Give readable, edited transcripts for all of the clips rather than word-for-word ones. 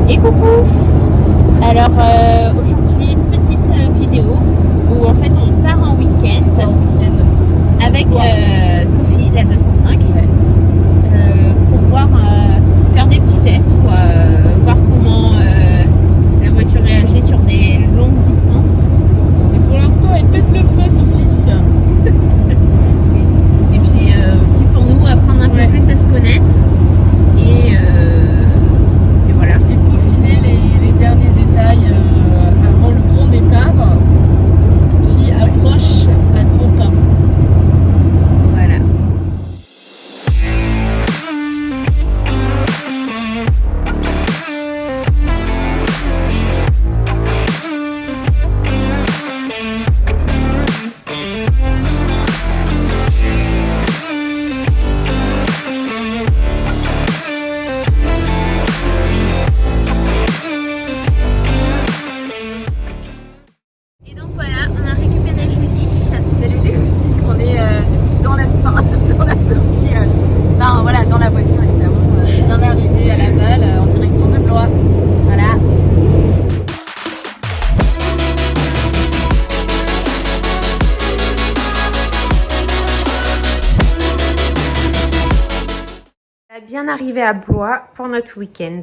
Et coucou. Alors aujourd'hui petite vidéo où en fait on part en week-end avec Sophie, la 205, pour voir faire des petits tests quoi, voir comment la voiture réagit sur des longues distances. Et pour l'instant elle pète le feu Sophie. Et puis aussi pour nous apprendre un peu plus à se connaître et voilà. Et peaufiner les derniers détails avant le grand départ qui approche à grands pas. Voilà. Et donc voilà, on a récupéré Julie. Salut les moustiques, on est du coup dans la Sophie, enfin voilà, dans la voiture évidemment, bien arrivé à Laval en direction de Blois. Voilà. On est bien arrivé à Blois pour notre week-end.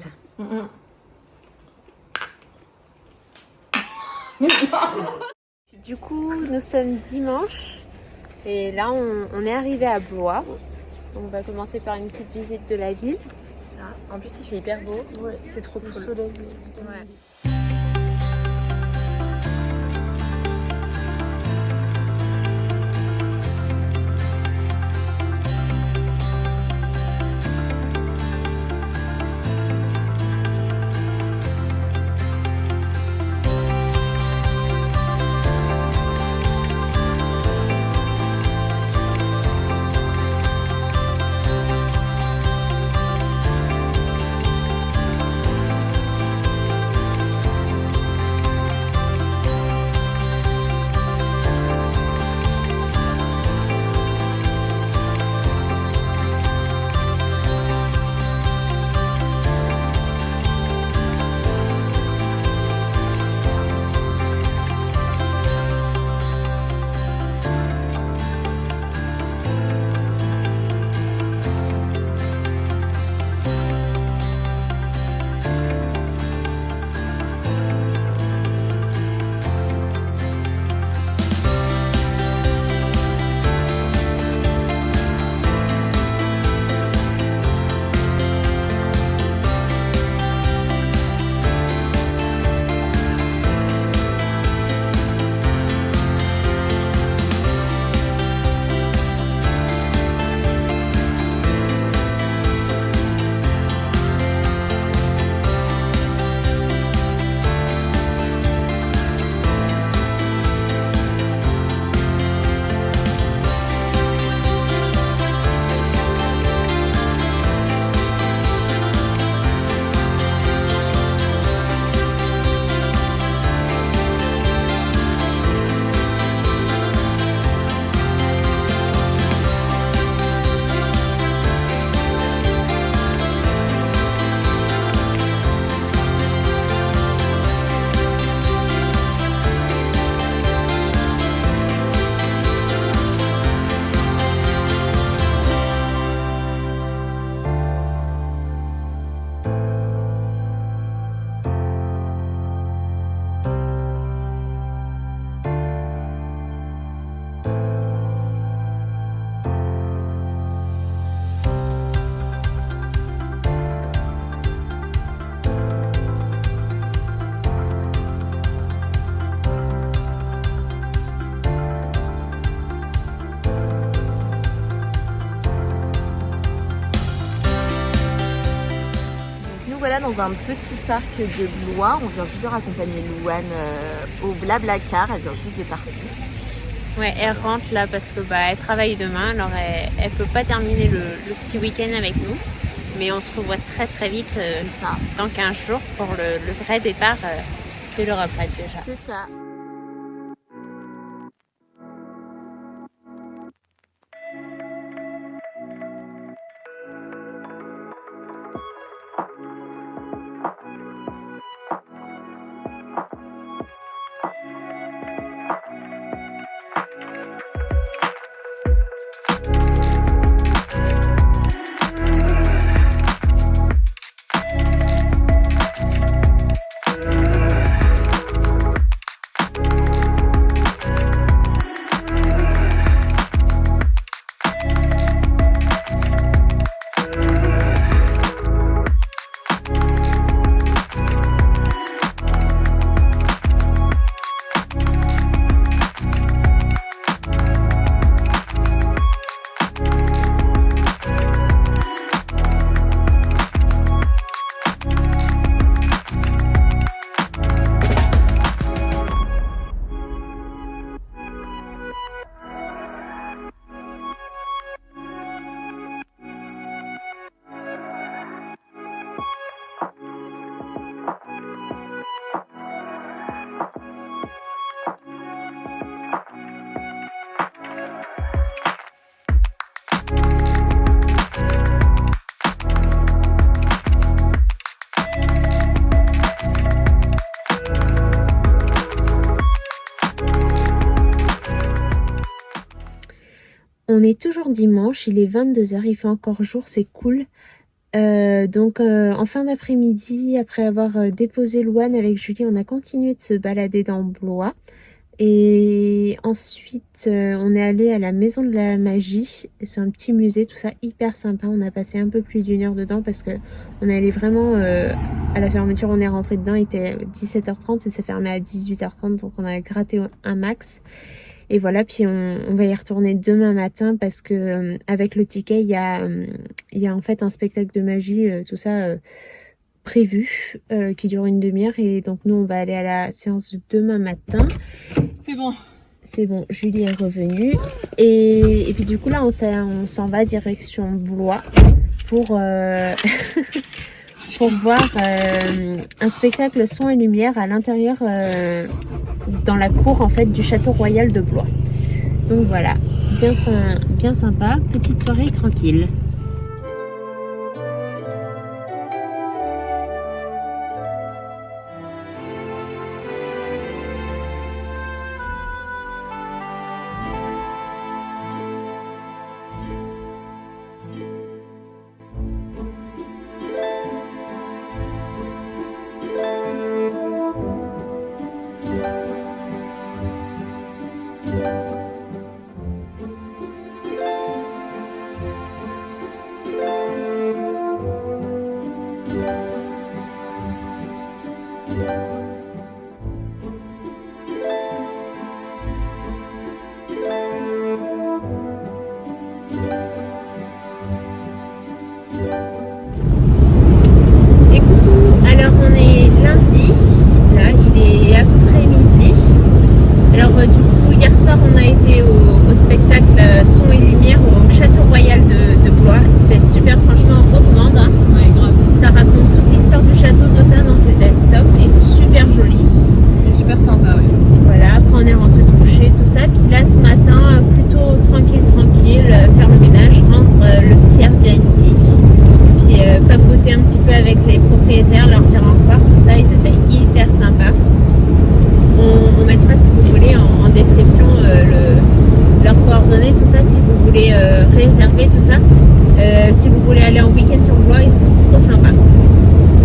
Du coup, nous sommes dimanche et là on est arrivé à Blois. On va commencer par une petite visite de la ville. Ça. En plus il fait hyper beau, c'est trop cool. Soleil. Ouais. Voilà, dans un petit parc de Blois, on vient juste de raccompagner Louane au Blablacar, elle vient juste de partir. Ouais, elle rentre là parce que elle travaille demain, alors elle peut pas terminer le petit week-end avec nous. Mais on se revoit très très vite dans 15 jours pour le vrai départ de l'Europe déjà. C'est ça. On est toujours dimanche, il est 22h, il fait encore jour, c'est cool. En fin d'après-midi, après avoir déposé Louane avec Julie, on a continué de se balader dans Blois. Et ensuite, on est allé à la Maison de la Magie. C'est un petit musée, tout ça, hyper sympa. On a passé un peu plus d'1 heure dedans parce que on est allé vraiment à la fermeture. On est rentré dedans, il était 17h30 et ça fermait à 18h30. Donc on a gratté un max. Et voilà, puis on va y retourner demain matin parce que avec le ticket, il y a en fait un spectacle de magie, tout ça prévu, qui dure une demi-heure. Et donc nous, on va aller à la séance de demain matin. C'est bon. C'est bon, Julie est revenue. Et puis du coup, là, on s'en va direction Blois pour, pour voir un spectacle son et lumière à l'intérieur, dans la cour en fait du château royal de Blois. Donc voilà, bien sympa, petite soirée tranquille. Réserver tout ça. Si vous voulez aller en week-end sur Blois, ils sont trop sympas.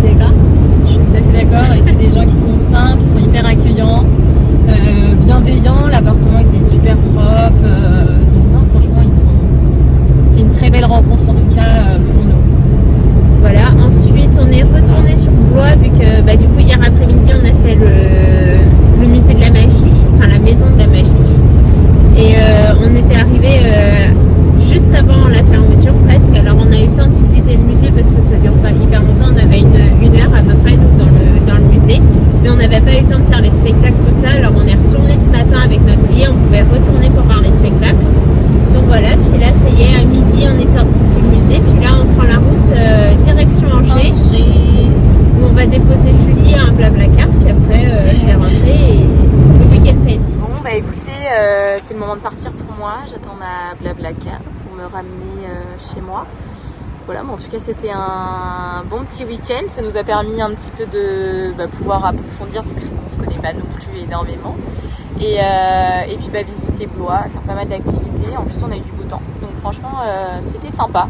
D'accord ? Je suis tout à fait d'accord. Et c'est des gens qui sont simples, qui sont hyper accueillants, bienveillants. L'appartement était super propre. Donc non, franchement, c'était une très belle rencontre en tout cas pour nous. Voilà. Ensuite, on est retourné sur Blois vu que du coup hier après-midi on a fait le musée de la magie, enfin la maison de la magie. Et on était arrivé juste avant la fermeture presque. Alors on a eu le temps de visiter le musée parce que ça dure pas hyper longtemps. On avait une heure à peu près nous, dans le musée, mais on n'avait pas eu le temps de faire les spectacles, tout ça. Alors on est retourné ce matin avec notre guide. On pouvait retourner pour voir les spectacles. Donc voilà. Puis là ça y est, à midi on est sorti du musée. Puis là on prend la route direction Angers où on va déposer Julie à un Blablacar. Puis après je vais rentrer et le week-end fait. Bon bah écoutez, c'est le moment de partir pour moi. J'attends ma Blablacar pour me ramener chez moi. Voilà, mais en tout cas c'était un bon petit week-end. Ça nous a permis un petit peu de pouvoir approfondir vu qu'on se connaît pas non plus énormément. Et puis visiter Blois, faire pas mal d'activités. En plus on a eu du beau temps. Donc franchement c'était sympa.